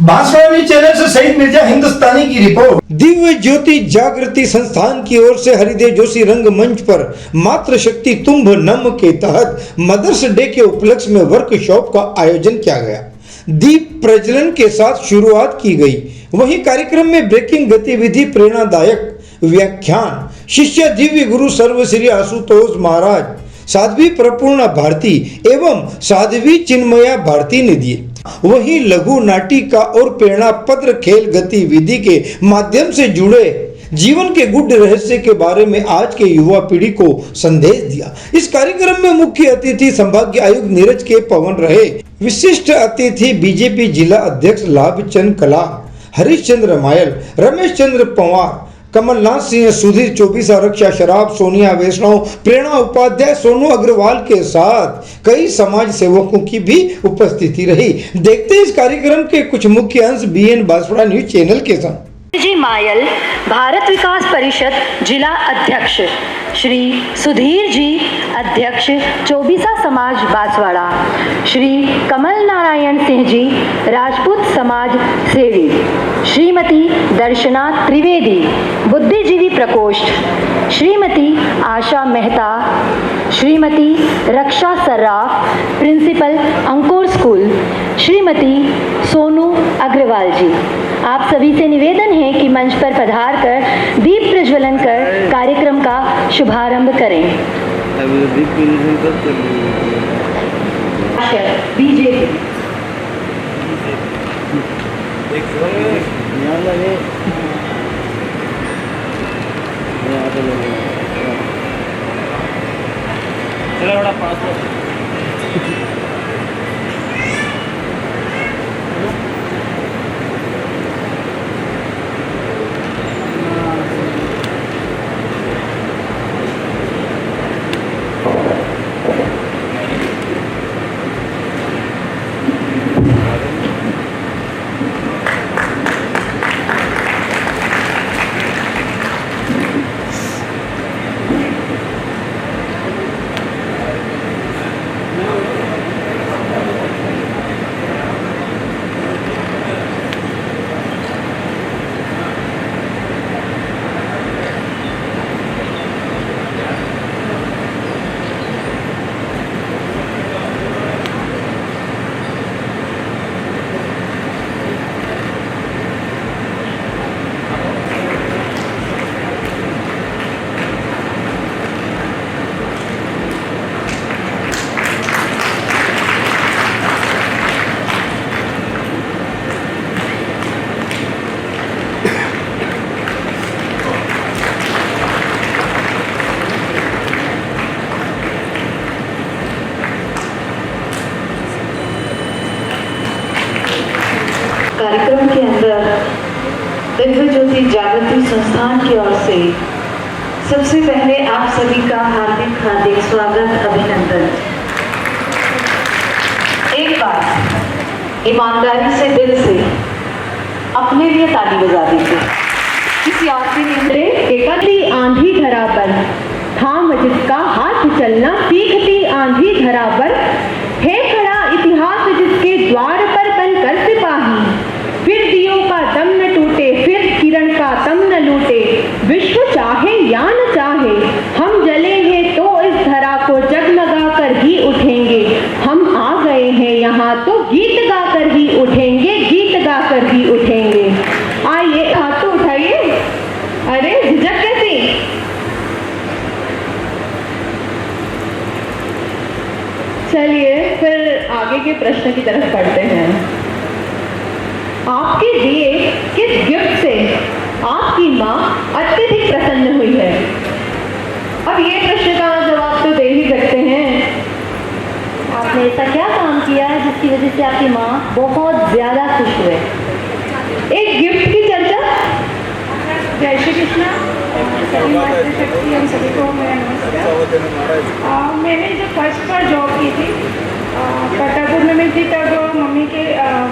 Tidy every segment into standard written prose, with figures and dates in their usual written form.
Banswara channel से शहीद मिर्जा हिंदुस्तानी की रिपोर्ट। दिव्य ज्योति जागृति संस्थान की ओर से हरिदेव जोशी रंगमंच पर मातृशक्ति तुम्भ नम के तहत मदर्स डे के उपलक्ष्य में वर्कशॉप का आयोजन किया गया। दीप प्रज्वलन के साथ शुरुआत की गई। वहीं कार्यक्रम में ब्रेकिंग गतिविधि, प्रेरणादायक व्याख्यान, शिष्य दिव्य गुरु सर्वश्री आशुतोष महाराज, साध्वी प्रपूर्णा भारती एवं साध्वी चिन्मया भारती ने दिए। वहीं लघु नाटिका और प्रेरणा पत्र खेल गतिविधि के माध्यम से जुड़े जीवन के गुड रहस्य के बारे में आज के युवा पीढ़ी को संदेश दिया। इस कार्यक्रम में मुख्य अतिथि संभागीय आयुक्त नीरज के पवन रहे। विशिष्ट अतिथि बीजेपी जिला अध्यक्ष लाभचंद कला, हरीश चंद्र मायल, रमेश चंद्र पंवार, कमलनाथ सिंह, सुधीर चौबीसा, रक्षा शराब, सोनिया वैष्णव, प्रेरणा उपाध्याय, सोनू अग्रवाल के साथ कई समाज सेवकों की भी उपस्थिति रही। देखते हैं इस कार्यक्रम के कुछ मुख्य अंश BN बांसवाड़ा न्यूज चैनल के साथ। जी मायल, भारत विकास परिषद जिला अध्यक्ष, श्री सुधीर जी अध्यक्ष चौबीसा समाज बांसवाड़ा, श्री कमल नारायण सिंह जी राजपूत समाज सेवी, श्रीमती दर्शना त्रिवेदी बुद्धिजीवी प्रकोष्ठ, श्रीमती आशा मेहता, श्रीमती रक्षा सर्राफ प्रिंसिपल अंकुर स्कूल, श्रीमती सोनू अग्रवाल जी। आप सभी से निवेदन है कि मंच पर पधार कर दीप प्रज्वलन कर कार्यक्रम का शुभारंभ करें। बीजेपी कार्यक्रम के अंदर दिव्य ज्योति जागृति संस्थान की ओर से सबसे पहले आप सभी का हार्दिक हार्दिक स्वागत, अभिनंदन। एक बार ईमानदारी से दिल से अपने लिए ताली बजा दीजिए। किसी और के लिए एकती आंधी धरा पर थाम जिसका हाथ चलना, सीखती आंधी धरा पर है खड़ा इतिहास जिसके द्वार पर बनकर सिपाही। फिर दियों का दम न टूटे, फिर किरण का दम न लूटे, विश्व चाहे या न चाहे हम जले हैं तो इस धरा को जगमगा कर ही उठेंगे। हम आ गए हैं यहाँ तो गीत गाकर ही उठेंगे, गीत गाकर ही उठेंगे। आइए हाथ तो उठाइए। अरे झिझक कैसी? चलिए फिर आगे के प्रश्न की तरफ बढ़ते हैं। आपके दिए किस गिफ्ट से आपकी माँ अत्यधिक प्रसन्न हुई है? अब ये प्रश्न का जवाब तो दे ही सकते हैं। आपने ऐसा क्या काम किया है जिसकी वजह से आपकी माँ बहुत ज्यादा खुश हुए? एक गिफ्ट की चर्चा। जय श्री कृष्णा। शक्ति हम सभी को मेरा नमस्कार। मैंने जब फर्स्ट बार जॉब की थी कटापुर में थी, तब मम्मी के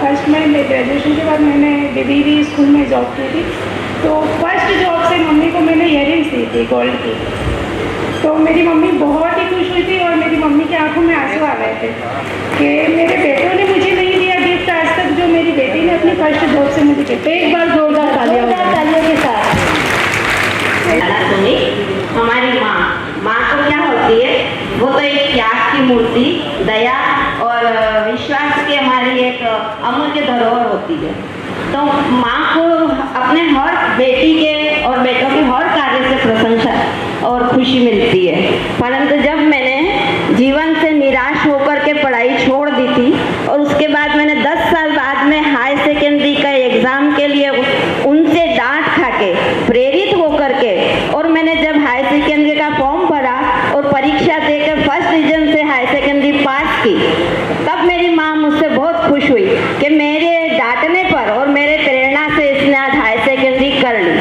फर्स्ट में ग्रेजुएशन के बाद मैंने DBV स्कूल में जॉब की थी। तो फर्स्ट जॉब से मम्मी को मैंने इयरिंग्स दी थी गोल्ड की। तो मेरी मम्मी बहुत ही खुश हुई थी और मेरी मम्मी की आंखों में आंसू आ गए थे कि मेरे बेटों ने मुझे नहीं दिया गिफ्ट आज तक, जो मेरी बेटी ने अपनी फर्स्ट जॉब से मुझे कहते एक बार जोरदार तालियां के साथ सुनी हमारी माँ तो क्या होती है, वो तो एक त्याग की मूर्ति, दया और विश्वास की हमारी एक अमूल्य धरोहर होती है। तो माँ को अपने हर बेटी के और बेटों के हर कार्य से प्रशंसा और खुशी मिलती है। परंतु जब मैंने जीवन से निराश होकर के पढ़ाई छोड़ दी थी और उसके बाद मैंने 10 साल बाद में हाई सेकेंडरी का एग्ज़ाम के लिए उनसे डांट खा के प्रेरित होकर के, और मैंने जब हाई सेकेंडरी का फॉर्म भरा और परीक्षा देकर फर्स्ट डिवीजन से हाई सेकेंडरी पास की, तब मेरी माँ मुझसे बहुत खुश हुई कि मेरे डांटने पर और मेरे प्रेरणा से इसने आज हाई सेकेंडरी कर ली।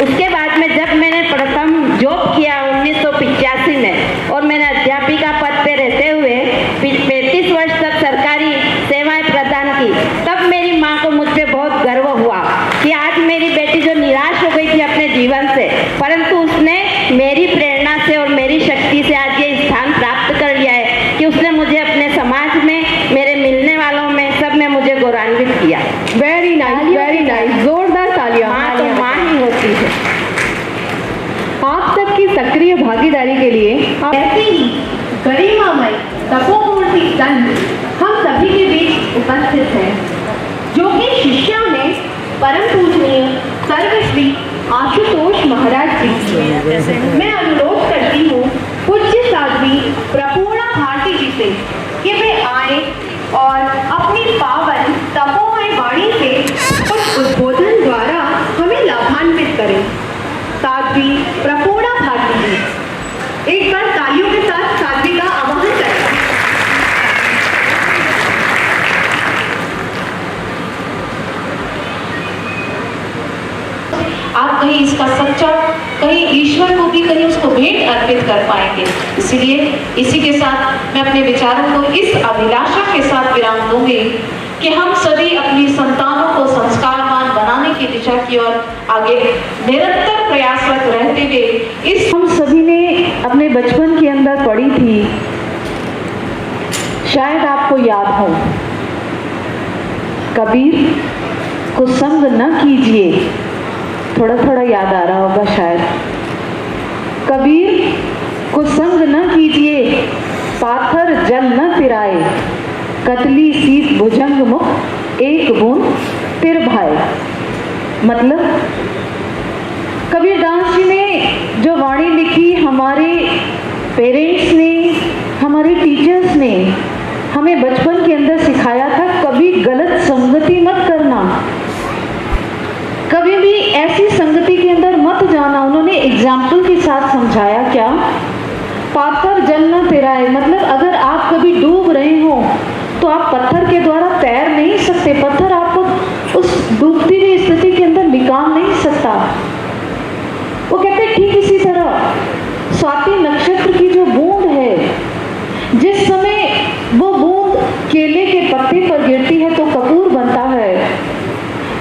उसके बाद में जब मैंने प्रथम जॉब किया 1985 में, और मैंने अध्यापिका पद पे रहते हुए 35 वर्ष तक सरकारी सेवाएं प्रदान की, तब मेरी माँ को मुझ पे बहुत गर्व हुआ कि आज मेरी बेटी जो निराश हो गई थी अपने जीवन से, परंतु उसने मेरी प्रेरणा से और मेरी शक्ति से आज ये स्थान प्राप्त कर लिया है कि उसने मुझे अपने समाज में, मेरे मिलने वालों में, सब में मुझे गौरवान्वित किया। वेरी नाइस, जोरदार तालियां। माँ तो माँ ही होती है। आप सबकी सक्रिय भागीदारी के लिए ऐसे ही गरिमामय तपोमूर्ति संत हम सभी के बीच उपस्थित हैं, जो कि शिष्या में परम पूजनीय सर्वश्री आशुतोष महाराज जी। मैं अनुरोध करती हूँ पूज्य साध्वी प्रपूर्णा भारती जी से कि वे आए और अपनी पावन तपोमय वाणी से कुछ उद्बोधन द्वारा हमें लाभान्वित करें। साध्वी प्रपूर्णा भारती जी, एक बार तालियों के साथ साध्वी का आवाहन करें। आप कहीं इसका सच्चा, कहीं ईश्वर को भी कहीं उसको भेंट अर्पित कर पाएंगे। इसलिए इसी के साथ मैं अपने विचारों को इस अभिलाषा के साथ विराम दूंगी कि हम सभी अपनी संतानों को संस्कारवान बनाने की दिशा की ओर आगे निरंतर प्रयासरत रहते हुए इस हम सभी ने अपने बचपन के अंदर पढ़ी थी, शायद आपको याद हो, कबीर को संग न कीजिए। थोड़ा थोड़ा याद आ रहा होगा शायद। कबीर को संग न कीजिए, पाथर जल न पिराए, कतली सीत भुजंग मुख एक बूंद तिर भाए। मतलब कबीरदास जी ने जो वाणी लिखी, हमारे पेरेंट्स ने, हमारे टीचर्स ने हमें बचपन के अंदर सिखाया था, कभी गलत संगति मत करना, कभी भी ऐसी संगति के अंदर मत जाना। उन्होंने एग्जाम्पल के साथ समझाया क्या, पाथर जल न तैराए, मतलब अगर आप कभी डूब रहे हो तो आप पत्थर के द्वारा तैर नहीं सकते, पत्थर आपको उस डूबती हुई स्थिति के अंदर निकाल नहीं सकता। वो कहते ठीक इसी तरह स्वाति नक्षत्र की जो बूंद है, जिस समय वो बूंद केले के पत्ते पर गिरती है तो कपूर बनता है,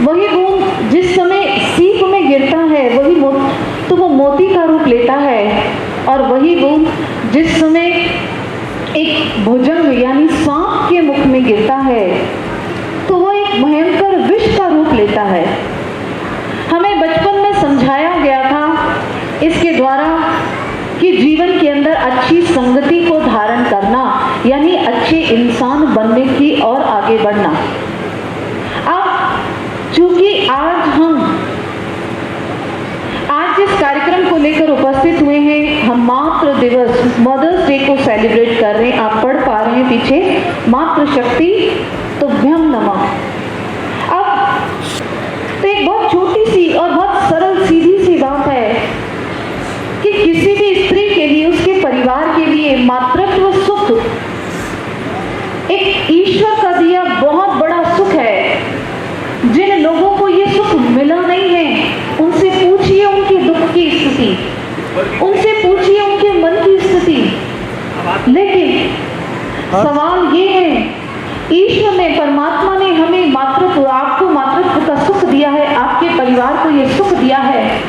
वही बूंद जिस समय सीप में गिरता है वही तो वो मोती का रूप लेता है, और वही बूंद जिस समय एक भुजंग यानी सांप के मुख में गिरता है तो वो एक भयंकर विष का रूप लेता है। हमें बचपन में समझाया गया था इसके द्वारा कि जीवन के अंदर अच्छी संगति को धारण करना यानी अच्छे इंसान बनने की और आगे बढ़ना। अब चूंकि आज जिस कार्यक्रम को लेकर उपस्थित हुए हैं, हम मातृ दिवस मदर्स डे को सेलिब्रेट कर रहे हैं। आप पढ़ पा रहे हैं पीछे, मातृशक्ति तुभ्यम नमः। अब तो एक बहुत छोटी सी और बहुत सरल सीधी सी बात है कि किसी भी स्त्री के लिए, उसके परिवार के लिए मातृत्व सुख एक ईश्वर का दिया बहुत बड़ा सुख है। जिन लोगों को ये सुख मिला नहीं है उनसे पूछिए उनके दुख की स्थिति, उनसे पूछिए उनके मन की स्थिति। लेकिन सवाल ये है, ईश्वर ने, परमात्मा ने हमें मातृत्व, आपको मातृत्व का सुख दिया है, आपके परिवार को ये सुख दिया है।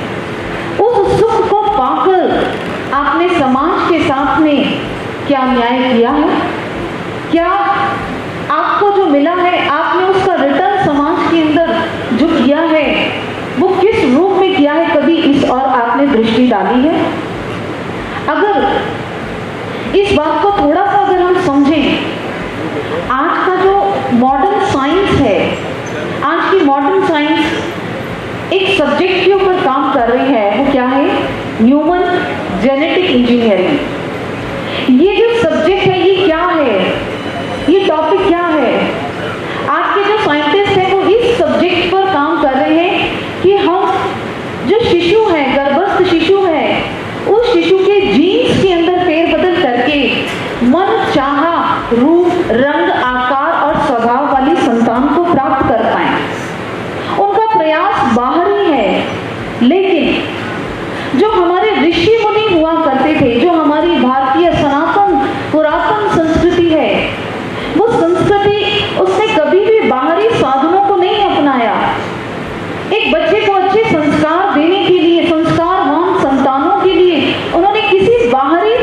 उस सुख को पाकर आपने समाज के साथ में क्या न्याय किया है? क्या आपको जो मिला है आपने उसका रिटर्न समाज के अंदर किया है वो किस रूप में किया है, कभी इस और आपने दृष्टि डाली है? अगर इस बात को थोड़ा सा अगर हम समझें, आज का जो मॉडर्न साइंस है, आज की मॉडर्न साइंस एक सब्जेक्ट के ऊपर काम कर रही है, वो क्या है? Human genetic engineering. ये जो सब्जेक्ट है ये क्या है, ये टॉपिक क्या है? आज के जो साइंटिस्ट हैं वो इस सब्जेक्ट पर काम कर रहे हैं कि हम जो शिशु है, गर्भस्थ शिशु है, उस शिशु के जीन्स के अंदर फेरबदल करके मन चाहा रूप, रंग, आकार और स्वभाव वाली संतान को प्राप्त कर पाए। उनका प्रयास बाहर ही है, लेकिन जो हमारे ऋषि मुनि हुआ करते थे, जो हमारी भारतीय सनातन पुरातन संस्कृति है, वो संस्कृति उसने कभी भी बाहरी साधनों को नहीं अपनाया। एक बच्चे को अच्छे संस्कार देने के लिए, संस्कारवान संतानों के लिए उन्होंने किसी बाहरी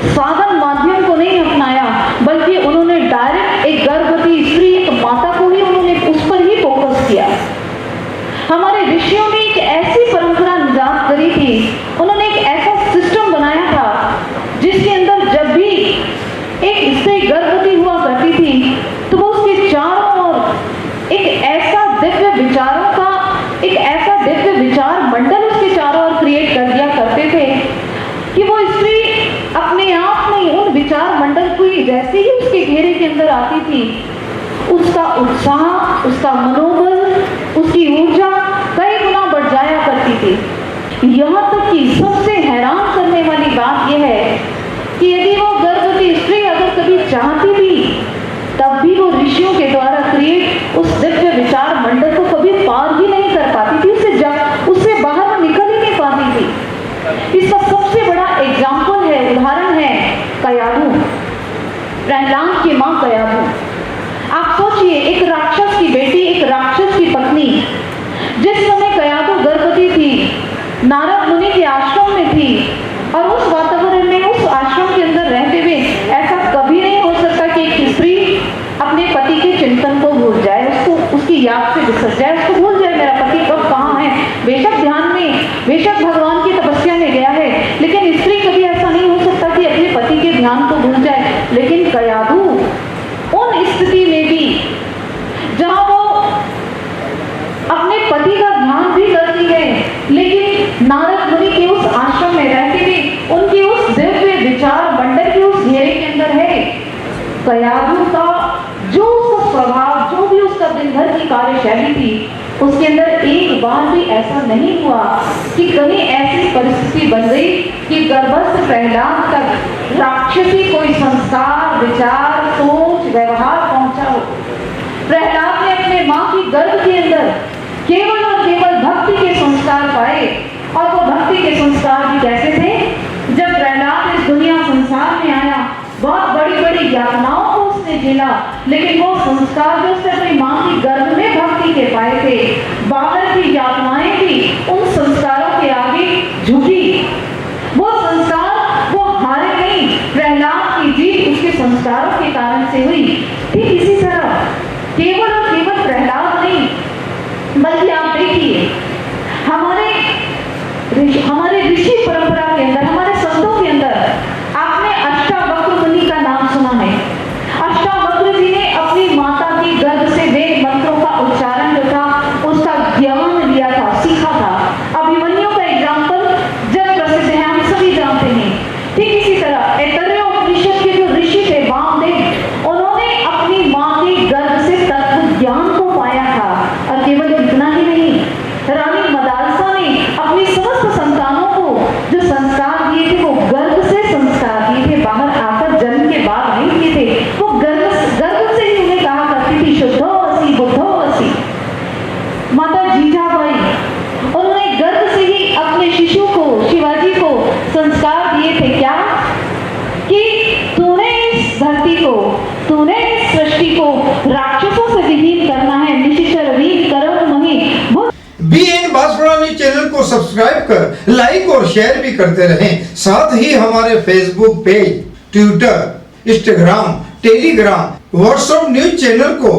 साधन माध्यम को नहीं अपनाया, बल्कि उन्होंने डायरेक्ट एक गर्भवती स्त्री, एक माता को ही उन्होंने उस पर ही फोकस किया। हमारे ऋषियों ने एक ऐसी परंपरा निजात करी थी, उन्होंने एक ऐसा सिस्टम बनाया था जिसके अंदर जब भी एक स्त्री गर्भवती हुआ करती थी तो वो उसके चारों ओर एक ऐसा दिव्य विचारों का, एक ऐसा दिव्य विचार मंडल उसके चारों ओर क्रिएट कर दिया करते थे कि वो स्त्री अपने आप में उन विचार मंडल को जैसे ही उसके घेरे के अंदर आती थी, उसका उत्साह, उसका मनोबल, उसकी ऊर्जा कई गुना बढ़ जाया करती थी। यहाँ तक कि सबसे हैरान करने वाली बात यह है कि यदि वो गर्भवती स्त्री अगर कभी चाहती भी, तब भी वो ऋषियों के द्वारा क्रिएट उस दिव्य विचार मंडल को कभी पार ही नहीं कर पाती थी, उससे बाहर निकल ही नहीं पाती थी। इसका सबसे बड़ा एग्जाम्पल है, उदाहरण है कयाधु, प्रहलाद की माँ कयाधु। आप सोचिए, एक राक्षस की बेटी, एक राक्षस की पत्नी, जिस समय कयाधु गर्भवती थी, नारद मुनि के आश्रम में थी, और उस वातावरण में, उस आश्रम के अंदर रहते हुए ऐसा कभी नहीं हो सकता कि एक स्त्री अपने पति के चिंतन को भूल जाए, उसको उसकी याद से बिसर जाए, उसको भूल जाए मेरा पति कब कहाँ है। बेशक ध्यान में, बेशक भगवान की तपस्या में गया है, लेकिन स्त्री कभी ऐसा नहीं हो सकता कि अपने पति के ध्यान को भूल जाए। लेकिन कयाधु उन स्थिति में भी जहां वो अपने पति का ध्यान भी करती है, लेकिन नारद मुनि के उस आश्रम में रहते हुए उनके उस दिव्य विचार मंडल के उस घेरे के अंदर है, कयाधु का जो उसका स्वभाव, जो भी उसका दिन भर की कार्यशैली थी, उसके अंदर एक बार भी ऐसा नहीं हुआ कि कहीं ऐसी परिस्थिति बन गई कि गर्भस्थ प्रहलाद तक राक्षसी कोई संस्कार, विचार, सोच, व्यवहार पहुंचा हो। प्रहलाद ने अपने माँ की गर्भ के अंदर केवल और केवल भक्ति के संस्कार पाए, और वो भक्ति के संस्कार भी कैसे थे? जब प्रहलाद इस दुनिया संसार में आया, बहुत बड़ी बड़ी यातनाओं को उसने झेला, लेकिन वो संस्कार जो उसने अपनी माँ की गर्भ में भक्ति के पाए थे, बाहर की यातनाएं भी उन संस्कारों के आगे झुकी। वो संस्कार वो हारे नहीं, प्रहलाद की जीत उसके संस्कारों के कारण से हुई। ठीक इसी तरह केवल और केवल प्रहलाद नहीं, बल्कि आप देखिए हमारे ऋषि परंपरा के अंदर, हमारे संतों के अंदर आपने अष्टावक्र मुनि का नाम सुना है। अष्टावक्र जी ने अपनी माता की गर्भ से वेद मंत्रों का उच्चारण जो था उसका ज्ञान लिया था, सीखा था। अभिमन्यु का एग्जाम्पल जग प्रसिद्ध है, हम सभी जानते हैं। ठीक इसी तरह ऐतरेय उपनिषद के जो ऋषि थे वामदेव, उन्होंने अपनी माँ के गर्भ से तत्व ज्ञान को पाया था। और केवल इतना ही नहीं, रानी मदालसा ने अपनी समस्त संतानों को जो संस्कार दिए थे वो गर्भ से संस्कार दिए थे, बाहर आकर जन्म के बाद नहीं दिए थे। वो गर्भ से ही उन्हें कहा करती थी शुद्धोऽसि बुद्धोऽसि। माता जीजाबाई, उन्होंने गर्भ से ही अपने शिशु को, शिवाजी को संस्कार दिए थे। क्या? कि तूने इस धरती को, तूने इस सृष्टि को राक्षसों से विहीन करना है, निशिचर वीर करम मही। बीएन बांसवाड़ा न्यूज चैनल को सब्सक्राइब कर लाइक और शेयर भी करते रहें। साथ ही हमारे Facebook page, Twitter, Instagram, Telegram, WhatsApp news channel को